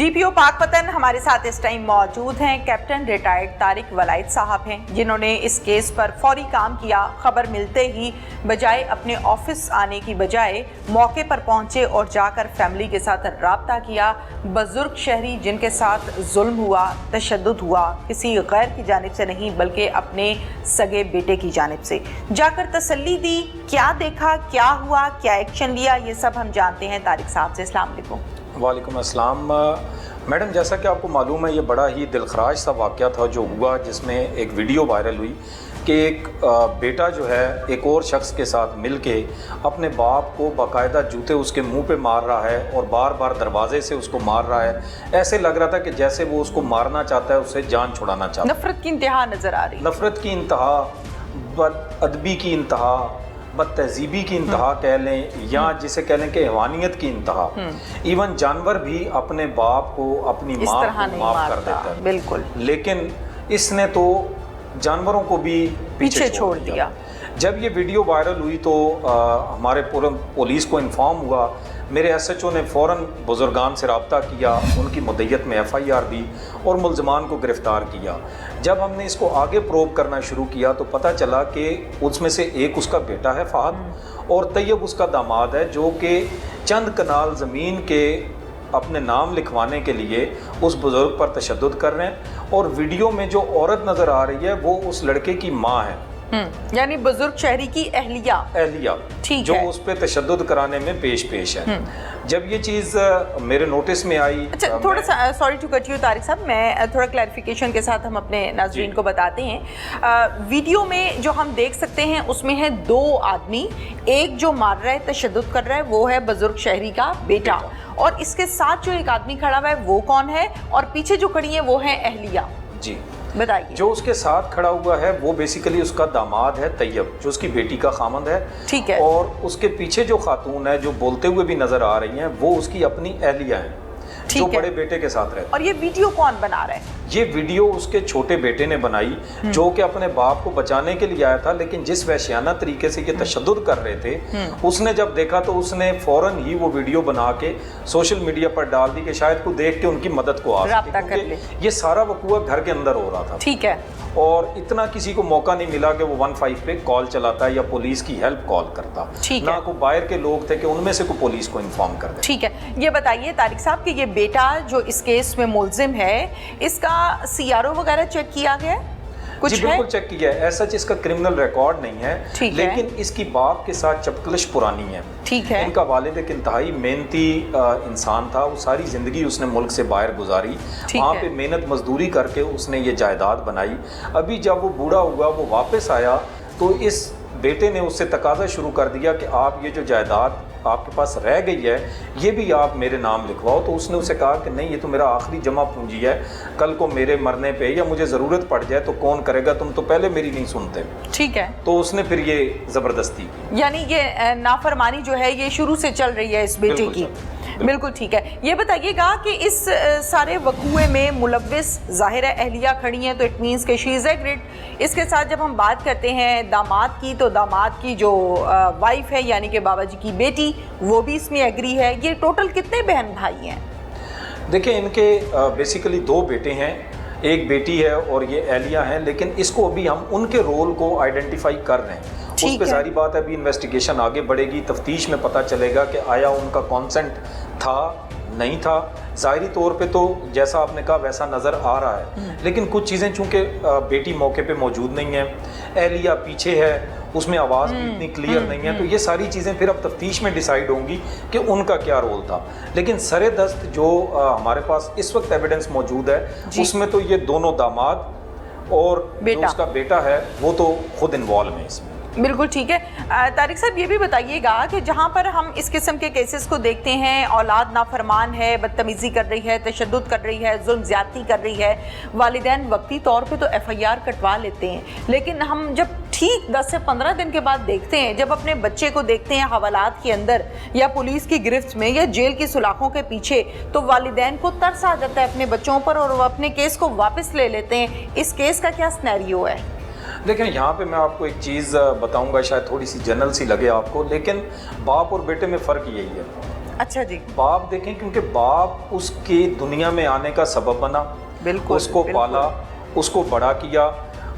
DPO Pakpattan हमारे साथ इस टाइम मौजूद हैं। कैप्टन रिटायर्ड तारिक वलायत साहब हैं, जिन्होंने इस केस पर फौरी काम किया। खबर मिलते ही बजाय अपने ऑफिस आने की बजाय मौके पर पहुंचे और जाकर फैमिली के साथ राब्ता किया। बुजुर्ग शहरी जिनके साथ जुल्म हुआ, तशद्दुद हुआ, किसी गैर की जानिब से नहीं बल्कि अपने सगे बेटे की जानिब से, जाकर तसल्ली दी। क्या देखा, क्या हुआ, क्या एक्शन लिया, ये सब हम जानते हैं तारिक साहब से। अस्सलाम वालेकुम। वालेकुम अस्सलाम। मैडम, जैसा कि आपको मालूम है, ये बड़ा ही दिलखराज सा वाक़या था जो हुआ, जिसमें एक वीडियो वायरल हुई कि एक बेटा जो है एक और शख्स के साथ मिल के अपने बाप को बाकायदा जूते उसके मुंह पे मार रहा है और बार बार दरवाजे से उसको मार रहा है। ऐसे लग रहा था कि जैसे वो उसको मारना चाहता है, उससे जान छुड़ाना चाहता है। नफरत की इंतहा नज़र आ रही है। नफरत की इंतहा, बदअदबी की इंतहा, बदतहजीबी की इंतहा कह लें, या जिसे कह लें कि हैवानियत की इंतहा। इवन जानवर भी अपने बाप को, अपनी माँ को माफ़ कर देता है। बिल्कुल। लेकिन इसने तो जानवरों को भी पीछे छोड़ दिया। जब ये वीडियो वायरल हुई तो हमारे पुलिस को इन्फॉर्म हुआ। मेरे SHO ने फ़ौरन बुजुर्गान से रब्ता किया, उनकी मुद्दत में FIR दी और मुल्ज़मान को गिरफ़्तार किया। जब हमने इसको आगे प्रोब करना शुरू किया तो पता चला कि उसमें से एक उसका बेटा है फ़हद और तैयब उसका दामाद है, जो कि चंद कनाल ज़मीन के अपने नाम लिखवाने के लिए उस बुज़ुर्ग पर तशद्दुद कर रहे हैं। और वीडियो में जो औरत नज़र आ रही है वो उस लड़के की माँ है, यानी बुजुर्ग शहरी की अहलिया, ठीक जो है, उस पर तशद्दुद कराने में पेश है। जब ये चीज़ मेरे नोटिस में आई, अच्छा थोड़ा सा sorry to cut you Tariq साहब, मैं थोड़ा क्लैरिफिकेशन के साथ हम अपने नाज़रीन को बताते हैं। वीडियो में जो हम देख सकते हैं उसमें है दो आदमी, एक जो मार रहा है, तशद्दुद कर रहा है, वो है बुजुर्ग शहरी का बेटा, और इसके साथ जो एक आदमी खड़ा हुआ है वो कौन है, और पीछे जो खड़ी है वो है अहलिया। जी बताइए। जो उसके साथ खड़ा हुआ है वो बेसिकली उसका दामाद है तैयब, जो उसकी बेटी का खामंद है। ठीक है। और उसके पीछे जो खातून है जो बोलते हुए भी नजर आ रही हैं, वो उसकी अपनी अहलिया है जो बड़े बेटे के साथ रहती है। और ये वीडियो कौन बना रहा है? ये वीडियो उसके छोटे बेटे ने बनाई, जो कि अपने बाप को बचाने के लिए आया था, लेकिन जिस वहशियाना तरीके से ये तशद्दुद कर रहे थे, उसने जब देखा तो उसने फौरन ही वो वीडियो बना के सोशल मीडिया पर डाल दी कि शायद को देख के उनकी मदद को आ सके। ये सारा वकूआ घर के अंदर हो रहा था। ठीक है। और इतना किसी को मौका नहीं मिला कि वो 15 पे कॉल चलाता या पुलिस की हेल्प कॉल करता। ना को बाहर के लोग थे कि उनमें से को पुलिस को इन्फॉर्म कर दे। ठीक है, ये बताइए तारिक साहब कि ये बेटा जो इस केस में मुलजिम है, इसका CRO वगैरह चेक किया गया है? जी बिल्कुल चेक किया है। ऐसा इसका क्रिमिनल रिकॉर्ड नहीं है, लेकिन इसकी बाप के साथ चपकलिश पुरानी है। ठीक है। इनका वालिद एक इंतहाई मेहनती इंसान था, वो सारी ज़िंदगी उसने मुल्क से बाहर गुजारी, वहाँ पे मेहनत मजदूरी करके उसने ये जायदाद बनाई। अभी जब वो बूढ़ा हुआ, वो वापस आया, तो इस बेटे ने उससे तकाजा शुरू कर दिया कि आप ये जो जायदाद आपके पास रह गई है, ये भी आप मेरे नाम लिखवाओ। तो उसने उसे कहा कि नहीं, ये तो मेरा आखिरी जमा पूंजी है, कल को मेरे मरने पे या मुझे ज़रूरत पड़ जाए तो कौन करेगा, तुम तो पहले मेरी नहीं सुनते। ठीक है। तो उसने फिर ये ज़बरदस्ती की। यानी ये नाफरमानी जो है ये शुरू से चल रही है इस बेटे की। बिल्कुल ठीक है। ये बताइएगा कि इस सारे वकूए में मुलव्विस ज़ाहिर है अहलिया खड़ी हैं, तो इट मीन्स कि शी इज़ एग्रीड। इसके साथ जब हम बात करते हैं दामाद की, तो दामाद की जो वाइफ है यानी कि बाबा जी की बेटी, वो भी इसमें एग्री है। ये टोटल कितने बहन भाई हैं? देखिए, इनके बेसिकली 2 बेटे हैं, एक बेटी है और ये अहलिया हैं, लेकिन इसको अभी हम उनके रोल को आइडेंटिफाई कर रहे हैं। उस पे सारी बात है, अभी इन्वेस्टिगेशन आगे बढ़ेगी, तफ्तीश में पता चलेगा कि आया उनका कॉन्सेंट था, नहीं था। ज़ाहिरी तौर पे तो जैसा आपने कहा वैसा नज़र आ रहा है, लेकिन कुछ चीज़ें चूँकि बेटी मौके पे मौजूद नहीं है, अहलिया पीछे है, उसमें आवाज़ भी इतनी क्लियर नहीं है, तो ये सारी चीज़ें फिर अब तफ्तीश में डिसाइड होंगी कि उनका क्या रोल था। लेकिन सरे दस्त जो हमारे पास इस वक्त एविडेंस मौजूद है, उसमें तो ये दोनों दामाद और जो उसका बेटा है वो तो खुद इन्वॉल्व है इसमें। बिल्कुल ठीक है। तारिक साहब, ये भी बताइएगा कि जहाँ पर हम इस किस्म के केसेस को देखते हैं, औलाद नाफरमान है, बदतमीज़ी कर रही है, तशद्दुद कर रही है, जुल्म ज़्यादती कर रही है, वालिदैन वक्ती तौर पे तो FIR कटवा लेते हैं, लेकिन हम जब ठीक 10 से 15 दिन के बाद देखते हैं, जब अपने बच्चे को देखते हैं हवालात के अंदर या पुलिस की गिरफ्त में या जेल की सुलाखों के पीछे, तो वालिदैन को तरस आ जाता है अपने बच्चों पर और वो अपने केस को वापस ले लेते हैं। इस केस का क्या सिनेरियो है? देखें, यहाँ पे मैं आपको एक चीज़ बताऊंगा, शायद थोड़ी सी जनरल सी लगे आपको, लेकिन बाप और बेटे में फ़र्क यही है अच्छा जी, बाप देखें, क्योंकि बाप उसके दुनिया में आने का सबब बना, बिल्कुल, उसको बिल्कुल। पाला, उसको बड़ा किया,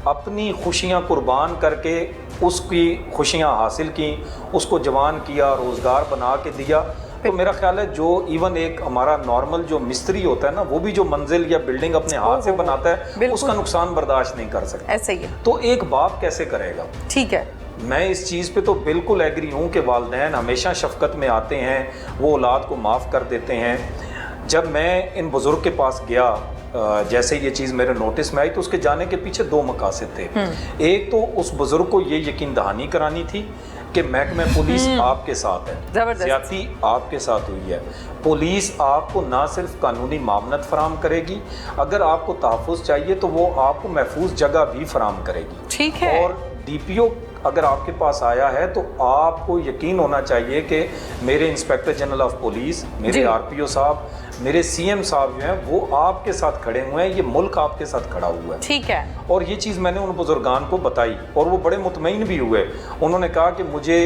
अपनी खुशियां कुर्बान करके उसकी खुशियां हासिल की, उसको जवान किया, रोज़गार बना के दिया। तो मेरा ख्याल है जो इवन एक हमारा नॉर्मल जो मिस्त्री होता है ना, वो भी जो मंजिल या बिल्डिंग अपने हाथ से बनाता है, उसका नुकसान बर्दाश्त नहीं कर सकता। ऐसा ही है। तो एक बाप कैसे करेगा? ठीक है, मैं इस चीज़ पे तो बिल्कुल एग्री हूँ कि वालिदैन हमेशा शफकत में आते हैं, वो औलाद को माफ़ कर देते हैं। जब मैं इन बुज़ुर्ग के पास गया, जैसे ये चीज़ मेरे नोटिस में आई, तो उसके जाने के पीछे दो मकासद थे। एक तो उस बुज़ुर्ग को ये यकीन दहानी करानी थी कि महकमे पुलिस आपके साथ है, ज़्यादती आपके साथ हुई है, पुलिस आपको ना सिर्फ कानूनी मामनत फराम करेगी, अगर आपको तहफ़्फ़ुज़ चाहिए तो वो आपको महफूज जगह भी फराम करेगी। ठीक है। और DPO अगर आपके पास आया है तो आपको यकीन होना चाहिए कि मेरे इंस्पेक्टर जनरल ऑफ पुलिस, मेरे RPO साहब, मेरे CM साहब जो हैं वो आपके साथ खड़े हुए हैं, ये मुल्क आपके साथ खड़ा हुआ है। ठीक है। और ये चीज़ मैंने उन बुजुर्गान को बताई और वो बड़े मुतमईन भी हुए। उन्होंने कहा कि मुझे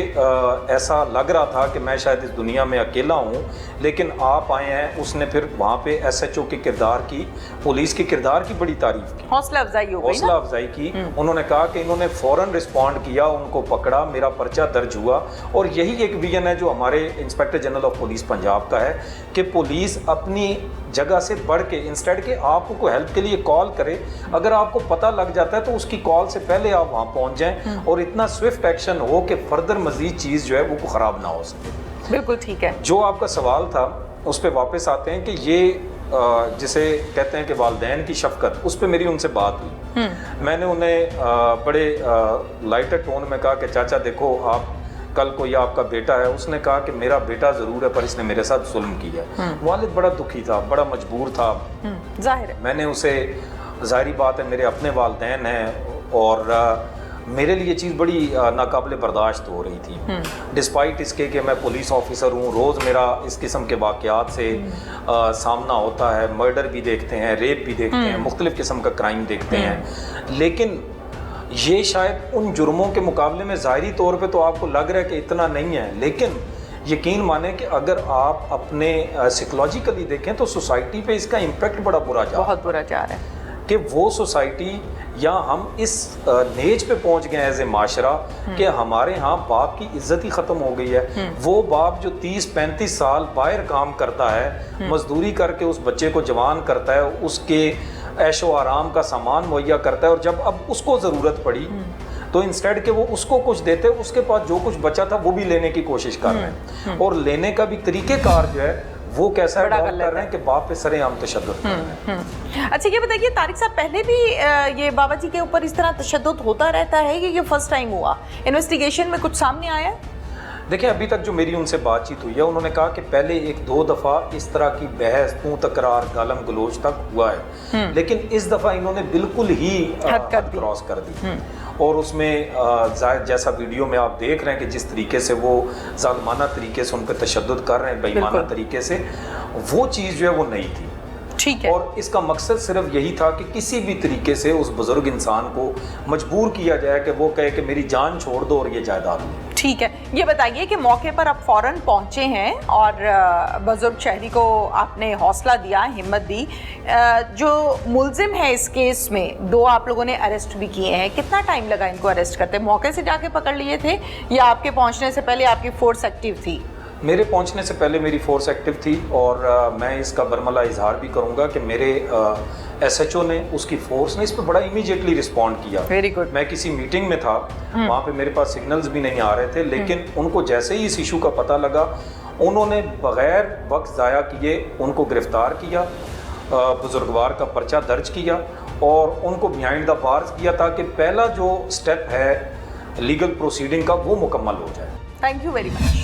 ऐसा लग रहा था कि मैं शायद इस दुनिया में अकेला हूँ, लेकिन आप आए हैं। उसने फिर वहाँ पे SHO के किरदार की, पुलिस के किरदार की बड़ी तारीफ की, हौसला अफजाई हो गई, हौसला अफजाई की। उन्होंने कहा कि इन्होंने फ़ौरन रिस्पॉन्ड किया, उनको पकड़ा, मेरा पर्चा दर्ज हुआ। और यही एक विजन है जो हमारे inspector general of police Punjab का है कि पुलिस अपनी जगह से बढ़ के, इंस्टेड के आपको कोई हेल्प के लिए कॉल करे, अगर आपको पता लग जाता है तो उसकी कॉल से पहले आप वहाँ पहुँच जाएं और इतना स्विफ्ट एक्शन हो कि फर्दर मजीद चीज़ जो है वो ख़राब ना हो सके। बिल्कुल ठीक है। जो आपका सवाल था उस पर वापस आते हैं कि ये जिसे कहते हैं कि वालिदैन की शफकत, उस पर मेरी उनसे बात हुई। मैंने उन्हें बड़े लाइटर टोन में कहा कि चाचा देखो, आप कल को ये आपका बेटा है। उसने कहा कि मेरा बेटा ज़रूर है पर इसने मेरे साथ जुल्म किया है। वालिद बड़ा दुखी था, बड़ा मजबूर था। जाहिर है। मैंने उसे, ज़ाहिरी बात है मेरे अपने वालिदैन हैं और मेरे लिए चीज़ बड़ी नाकाबिल बर्दाश्त हो रही थी, डिस्पाइट इसके कि मैं पुलिस ऑफिसर हूँ, रोज़ मेरा इस किस्म के वाक़यात से सामना होता है। मर्डर भी देखते हैं, रेप भी देखते हैं, मुख्तलिफ़ किस्म का क्राइम देखते हैं। लेकिन ये शायद उन जुर्मों के मुकाबले में ज़ाहिरी तौर पे तो आपको लग रहा है कि इतना नहीं है, लेकिन यकीन माने कि अगर आप अपने साइकोलॉजिकली देखें तो सोसाइटी पे इसका इम्पेक्ट बड़ा बुरा जा रहा है, बहुत बुरा जा रहा है कि वो सोसाइटी या हम इस नेज पे पहुंच गए एज ए माशरा कि हमारे यहाँ बाप की इज्जत ही ख़त्म हो गई है। वो बाप जो 30-35 साल बाहर काम करता है, मजदूरी करके उस बच्चे को जवान करता है, उसके ऐशो आराम का सामान मुहैया करता है, और जब अब उसको ज़रूरत पड़ी तो इंस्टेड के वो उसको कुछ देते, उसके पास जो कुछ बचा था वो भी लेने की कोशिश कर रहे हैं। और लेने का भी तरीक़ेकार जो है वो कैसा कर रहे हैं कि बाप पे सरेआम तशद्दुद कर रहे हैं। अच्छा ये बताइए तारिक साहब, पहले भी ये बाबा जी के ऊपर इस तरह तशद्दुद होता रहता है कि ये फर्स्ट टाइम हुआ? इन्वेस्टिगेशन में कुछ सामने आया? देखिए, अभी तक जो मेरी उनसे बातचीत हुई है, उन्होंने कहा कि पहले 1-2 दफ़ा इस तरह की बहस, तू तकरार, गालम गलोच तक हुआ है, लेकिन इस दफ़ा इन्होंने बिल्कुल ही हद क्रॉस कर दी। और उसमें जैसा वीडियो में आप देख रहे हैं कि जिस तरीके से वो ज़ालिमाना तरीके से उन पर तशद्दुद कर रहे हैं, बेईमाना तरीके से, वो चीज़ जो है वो नहीं थी। ठीक है। और इसका मकसद सिर्फ यही था कि किसी भी तरीके से उस बुजुर्ग इंसान को मजबूर किया जाए कि वो कहे कि मेरी जान छोड़ दो और ये जायदाद लो। ठीक है। ये बताइए कि मौके पर आप फौरन पहुंचे हैं और बुजुर्ग शहरी को आपने हौसला दिया, हिम्मत दी। जो मुलजिम है इस केस में, 2 आप लोगों ने अरेस्ट भी किए हैं, कितना टाइम लगा इनको अरेस्ट करते? मौके से जाके पकड़ लिए थे या आपके पहुंचने से पहले आपकी फोर्स एक्टिव थी? मेरे पहुंचने से पहले मेरी फोर्स एक्टिव थी और मैं इसका बरमला इजहार भी करूंगा कि मेरे SHO ने, उसकी फोर्स ने इस पर बड़ा इमीडिएटली रिस्पॉन्ड किया। Very good. मैं किसी मीटिंग में था, वहाँ पे मेरे पास सिग्नल्स भी नहीं आ रहे थे, लेकिन उनको जैसे ही इस इशू का पता लगा, उन्होंने बग़ैर वक्त ज़ाया किए उनको गिरफ़्तार किया, बुजुर्गवार का पर्चा दर्ज किया और उनको बिहाइंड द बार्स किया ताकि पहला जो स्टेप है लीगल प्रोसीडिंग का वो मुकम्मल हो जाए। Thank you very much.